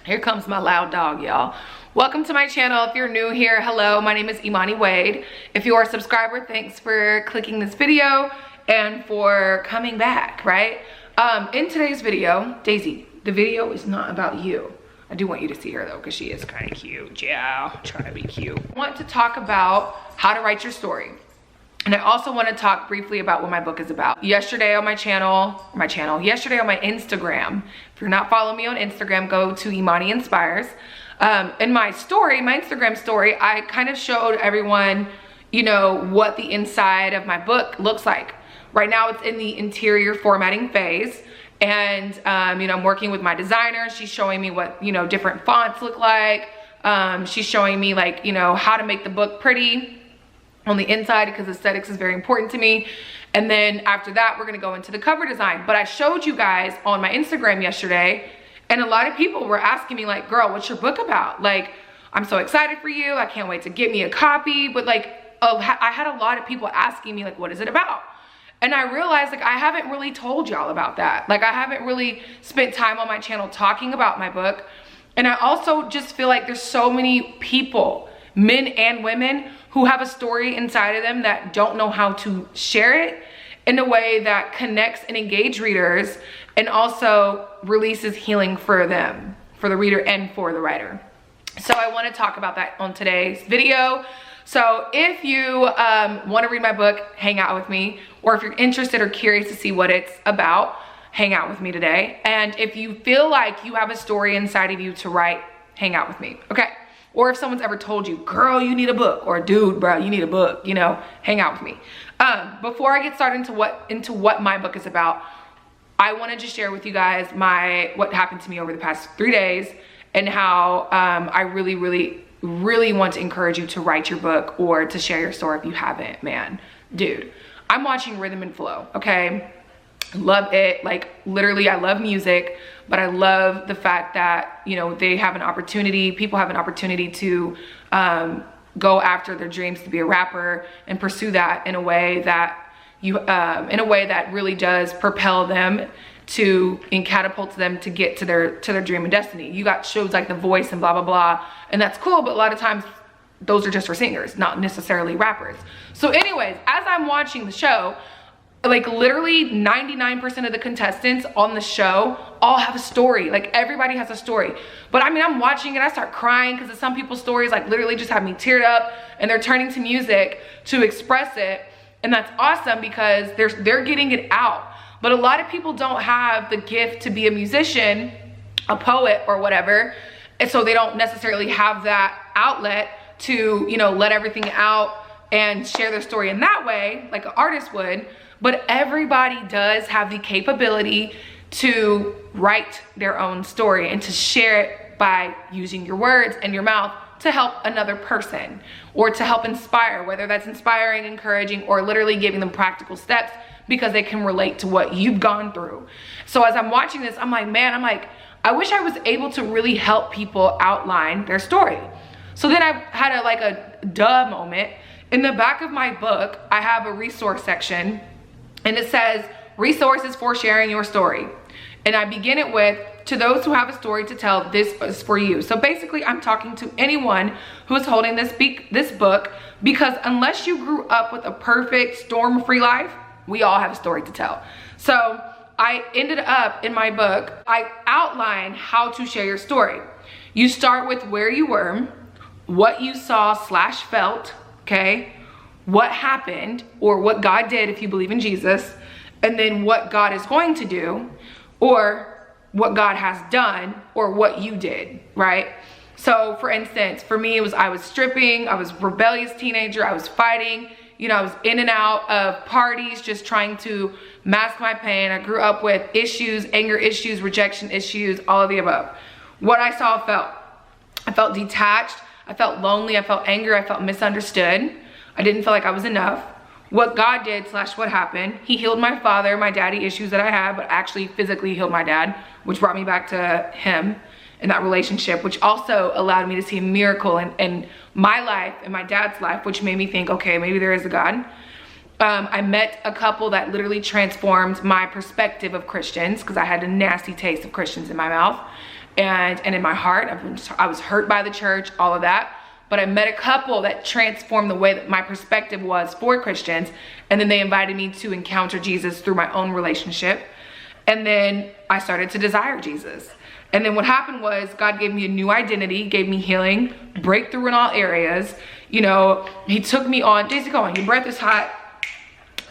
Here comes my loud dog, y'all. Welcome to my channel. If you're new here, hello, my name is Imani Wade. If you are a subscriber, thanks for clicking this video and for coming back, right? In today's video, Daisy, the video is not about you. I do want you to see her though, because she is kind of cute. Yeah, trying to be cute. I want to talk about how to write your story. And I also want to talk briefly about what my book is about. Yesterday on yesterday on my Instagram, if you're not following me on Instagram, go to Imani Inspires. In my Instagram story, I kind of showed everyone, you know, what the inside of my book looks like. Right now it's in the interior formatting phase. And, you know, I'm working with my designer. She's showing me what, you know, different fonts look like. She's showing me like, you know, how to make the book pretty on the inside because aesthetics is very important to me. And then after that, we're gonna go into the cover design. But I showed you guys on my Instagram yesterday, and a lot of people were asking me like, girl, what's your book about? Like, I'm so excited for you. I can't wait to get me a copy. But like, I had a lot of people asking me like, what is it about? And I realized like, I haven't really told y'all about that. Like I haven't really spent time on my channel talking about my book. And I also just feel like there's so many people, men and women, who have a story inside of them that don't know how to share it in a way that connects and engages readers and also releases healing for them, for the reader and for the writer. So I want to talk about that on today's video. So if you want to read my book, hang out with me. Or if you're interested or curious to see what it's about, hang out with me today. And if you feel like you have a story inside of you to write, hang out with me, okay? Or if someone's ever told you, girl, you need a book, or dude, bro, you need a book, you know, hang out with me. Before I get started into what my book is about, I want to just share with you guys what happened to me over the past 3 days and how I really want to encourage you to write your book or to share your story if you haven't, man. Dude, I'm watching Rhythm and Flow, okay? Love it. Like literally I love music, but I love the fact that, you know, people have an opportunity to go after their dreams to be a rapper and pursue that in a way that really does propel them and catapult them to get to their dream and destiny. You got shows like The Voice and blah blah blah, and that's cool, but a lot of times those are just for singers, not necessarily rappers. So anyways, as I'm watching the show, like literally 99% of the contestants on the show all have a story. Like everybody has a story. But I mean, I'm watching it, I start crying because some people's stories like literally just have me teared up, and they're turning to music to express it. And that's awesome because they're getting it out. But a lot of people don't have the gift to be a musician, a poet or whatever. And so they don't necessarily have that outlet to, you know, let everything out and share their story in that way, like an artist would. But everybody does have the capability to write their own story and to share it by using your words and your mouth to help another person or to help inspire, whether that's inspiring, encouraging, or literally giving them practical steps because they can relate to what you've gone through. So as I'm watching this, I'm like, man, I wish I was able to really help people outline their story. So then I had a duh moment. In the back of my book, I have a resource section, and it says resources for sharing your story. And I begin it with, to those who have a story to tell, this is for you. So basically I'm talking to anyone who is holding this book, because unless you grew up with a perfect storm-free life, we all have a story to tell. So I ended up in my book, I outline how to share your story. You start with where you were, what you saw/felt, okay? What happened, or what God did if you believe in Jesus, and then what God is going to do, or what God has done, or what you did, right? So for instance, for me, I was stripping, I was a rebellious teenager, I was fighting, you know, I was in and out of parties, just trying to mask my pain. I grew up with issues, anger issues, rejection issues, all of the above. What I saw, I felt detached, I felt lonely, I felt anger, I felt misunderstood. I didn't feel like I was enough. What God did / what happened, he healed my father, my daddy issues that I had, but actually physically healed my dad, which brought me back to him in that relationship, which also allowed me to see a miracle in my life and my dad's life, which made me think, okay, maybe there is a God. I met a couple that literally transformed my perspective of Christians, because I had a nasty taste of Christians in my mouth. and in my heart. I was hurt by the church, all of that. But I met a couple that transformed the way that my perspective was for Christians. And then they invited me to encounter Jesus through my own relationship. And then I started to desire Jesus. And then what happened was God gave me a new identity, gave me healing, breakthrough in all areas. You know, he took me on, Daisy, go on, your breath is hot.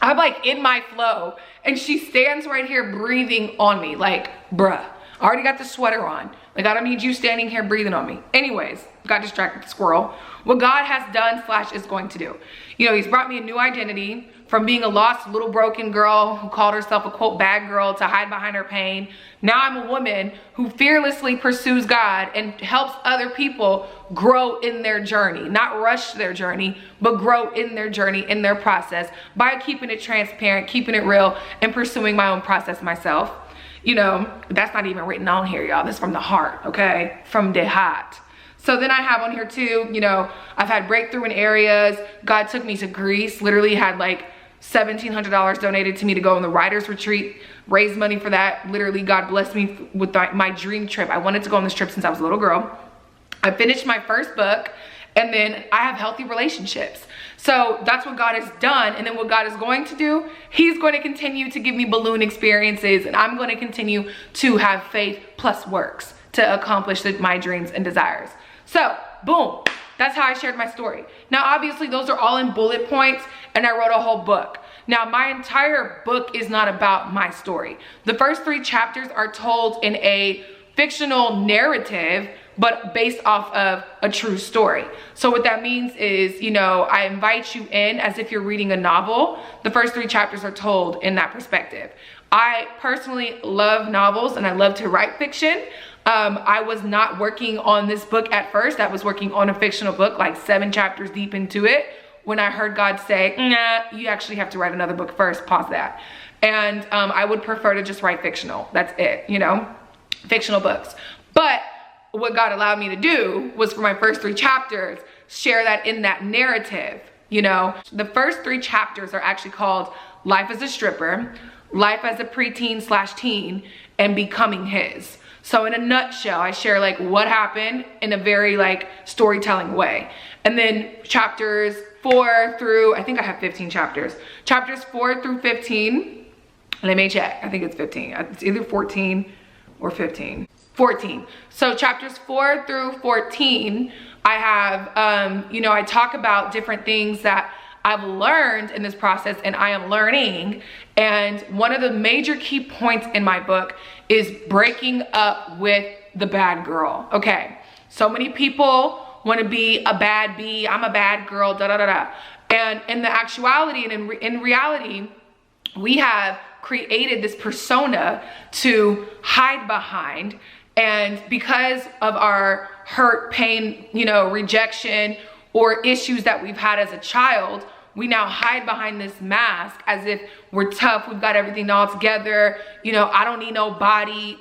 I'm like in my flow. And she stands right here breathing on me. Like, bruh, I already got the sweater on. Like, I don't need you standing here breathing on me. Anyways, got distracted, squirrel. What God has done / is going to do. You know, he's brought me a new identity from being a lost little broken girl who called herself a quote bad girl to hide behind her pain. Now I'm a woman who fearlessly pursues God and helps other people grow in their journey, not rush their journey, but grow in their journey, in their process by keeping it transparent, keeping it real, and pursuing my own process myself. You know, that's not even written on here, y'all. This is from the heart, okay? From the heart. So then I have on here too, you know, I've had breakthrough in areas. God took me to Greece, literally had like $1,700 donated to me to go on the writer's retreat, raise money for that. Literally, God blessed me with my dream trip. I wanted to go on this trip since I was a little girl. I finished my first book, and then I have healthy relationships. So that's what God has done. And then what God is going to do, he's going to continue to give me balloon experiences, and I'm going to continue to have faith plus works to accomplish my dreams and desires. So boom, that's how I shared my story. Now, obviously those are all in bullet points, and I wrote a whole book. Now, my entire book is not about my story. The first 3 chapters are told in a fictional narrative, but based off of a true story. So what that means is, you know, I invite you in as if you're reading a novel. The first 3 chapters are told in that perspective. I personally love novels and I love to write fiction. I was not working on this book at first. I was working on a fictional book, like 7 chapters deep into it, when I heard God say, nah, you actually have to write another book first, pause that. And I would prefer to just write fictional. That's it, you know, fictional books. But what God allowed me to do was for my first 3 chapters, share that in that narrative, you know. The first 3 chapters are actually called Life as a Stripper, Life as a Preteen / Teen, and Becoming His. So in a nutshell, I share like what happened in a very like storytelling way. And then chapters 4 through, I think I have 15 chapters. Chapters 4 through 15, let me check. I think it's 15. It's either 14 or 15. 14. So chapters 4 through 14, I have, you know, I talk about different things that I've learned in this process and I am learning. And one of the major key points in my book is breaking up with the bad girl. Okay. So many people want to be a bad bee. I'm a bad girl, da da da da. And in the actuality and in reality, we have created this persona to hide behind. And because of our hurt, pain, you know, rejection, or issues that we've had as a child, we now hide behind this mask as if we're tough, we've got everything all together, you know, I don't need nobody,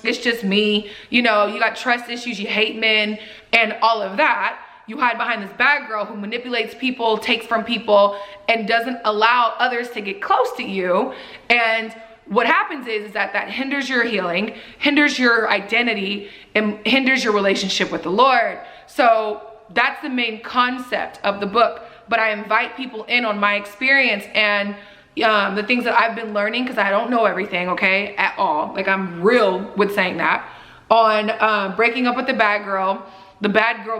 it's just me, you know, you got trust issues, you hate men, and all of that. You hide behind this bad girl who manipulates people, takes from people, and doesn't allow others to get close to you. And what happens is that hinders your healing, hinders your identity, and hinders your relationship with the Lord. So that's the main concept of the book. But I invite people in on my experience and the things that I've been learning, because I don't know everything, okay, at all. Like, I'm real with saying that. On breaking up with the bad girl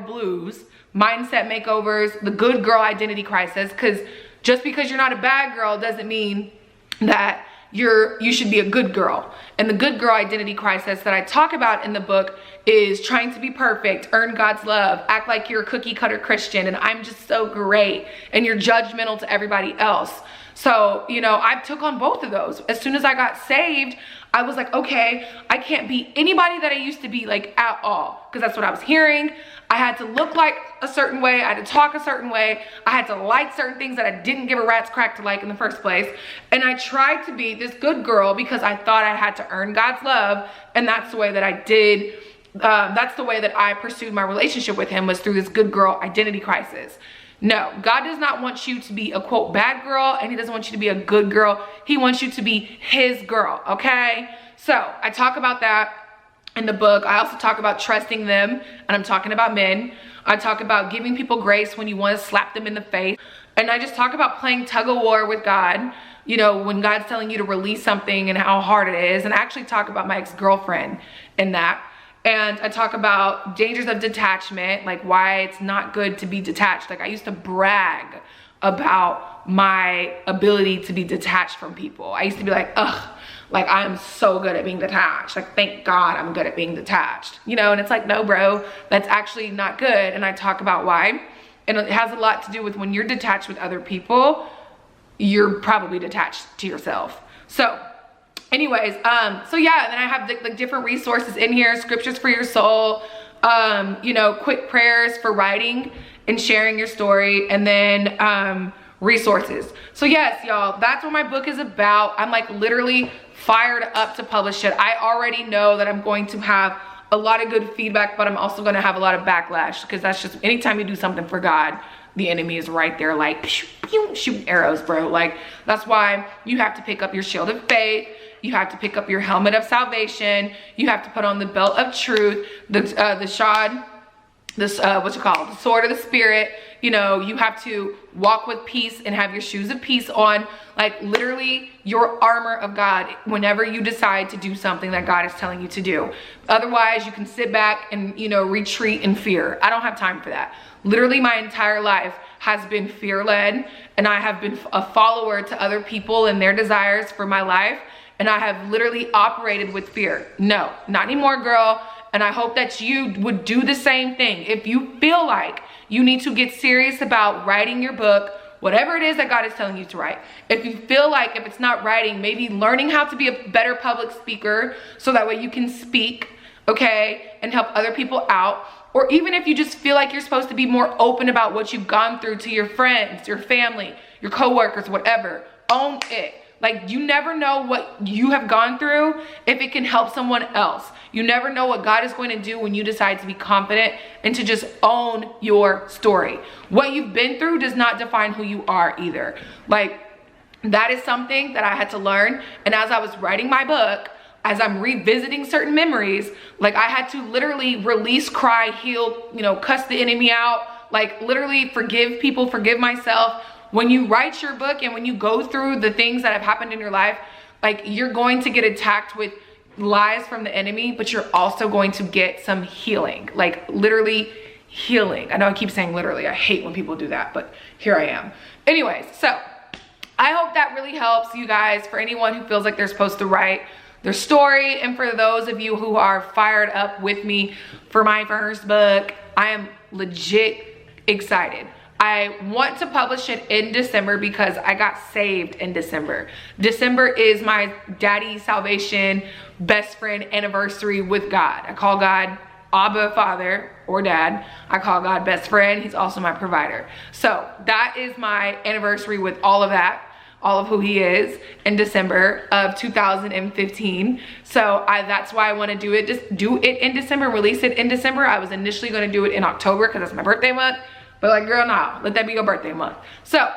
blues, mindset makeovers, the good girl identity crisis. Because just because you're not a bad girl doesn't mean that you should be a good girl. And the good girl identity crisis that I talk about in the book is trying to be perfect, earn God's love, act like you're a cookie cutter Christian and I'm just so great, and you're judgmental to everybody else. So, you know, I took on both of those. As soon as I got saved, I was like, okay, I can't be anybody that I used to be, like, at all, because that's what I was hearing. I had to look like a certain way. I had to talk a certain way. I had to like certain things that I didn't give a rat's crack to like in the first place. And I tried to be this good girl because I thought I had to earn God's love. And that's the way that I did. That's the way that I pursued my relationship with him, was through this good girl identity crisis. No, God does not want you to be a quote bad girl, and he doesn't want you to be a good girl. He wants you to be his girl, okay? So I talk about that. in the book. I also talk about trusting them, and I'm talking about men. I talk about giving people grace when you want to slap them in the face. And I just talk about playing tug of war with God, you know, when God's telling you to release something and how hard it is. And I actually talk about my ex-girlfriend in that. And I talk about dangers of detachment, like why it's not good to be detached. Like I used to brag about my ability to be detached from people. I used to be like, ugh, like I am so good at being detached. Like, thank God I'm good at being detached, you know? And it's like, no, bro, that's actually not good. And I talk about why. And it has a lot to do with when you're detached with other people, you're probably detached to yourself. So anyways, so yeah, and then I have the different resources in here, scriptures for your soul, you know, quick prayers for writing and sharing your story, and then resources. So yes, y'all, that's what my book is about. I'm like literally fired up to publish it. I already know that I'm going to have a lot of good feedback, but I'm also going to have a lot of backlash, because that's just, anytime you do something for God, the enemy is right there like shooting arrows, bro. Like that's why you have to pick up your shield of faith. You have to pick up your helmet of salvation. You have to put on the belt of truth, the shod, this what's it called, the sword of the spirit. You know, you have to walk with peace and have your shoes of peace on, like literally your armor of God whenever you decide to do something that God is telling you to do. Otherwise, you can sit back and, you know, retreat in fear. I don't have time for that. Literally my entire life has been fear-led, and I have been a follower to other people and their desires for my life, and I have literally operated with fear. No, not anymore, girl. And I hope that you would do the same thing. If you feel like you need to get serious about writing your book, whatever it is that God is telling you to write. If you feel like, if it's not writing, maybe learning how to be a better public speaker so that way you can speak, okay, and help other people out. Or even if you just feel like you're supposed to be more open about what you've gone through to your friends, your family, your coworkers, whatever, own it. Like, you never know what you have gone through if it can help someone else. You never know what God is going to do when you decide to be confident and to just own your story. What you've been through does not define who you are either. Like, that is something that I had to learn. And as I was writing my book, as I'm revisiting certain memories, like I had to literally release, cry, heal, you know, cuss the enemy out, like literally forgive people, forgive myself. When you write your book and when you go through the things that have happened in your life, like you're going to get attacked with lies from the enemy, but you're also going to get some healing, like literally healing. I know I keep saying literally, I hate when people do that, but here I am. Anyways, so I hope that really helps you guys, for anyone who feels like they're supposed to write their story, and for those of you who are fired up with me for my first book. I am legit excited. I want to publish it in December because I got saved in December. December is my daddy salvation, best friend anniversary with God. I call God Abba, Father, or Dad. I call God best friend. He's also my provider. So that is my anniversary with all of that, all of who he is, in December of 2015. So that's why I want to do it. Just do it in December, release it in December. I was initially going to do it in October because that's my birthday month. But like, girl, no, let that be your birthday month. So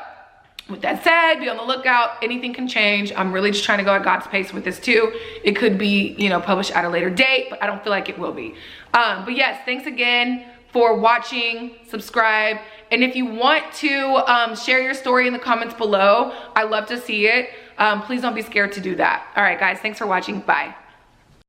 with that said, be on the lookout. Anything can change. I'm really just trying to go at God's pace with this too. It could be, you know, published at a later date, but I don't feel like it will be. But yes, thanks again for watching, subscribe. And if you want to share your story in the comments below, I love to see it. Please don't be scared to do that. All right, guys, thanks for watching. Bye.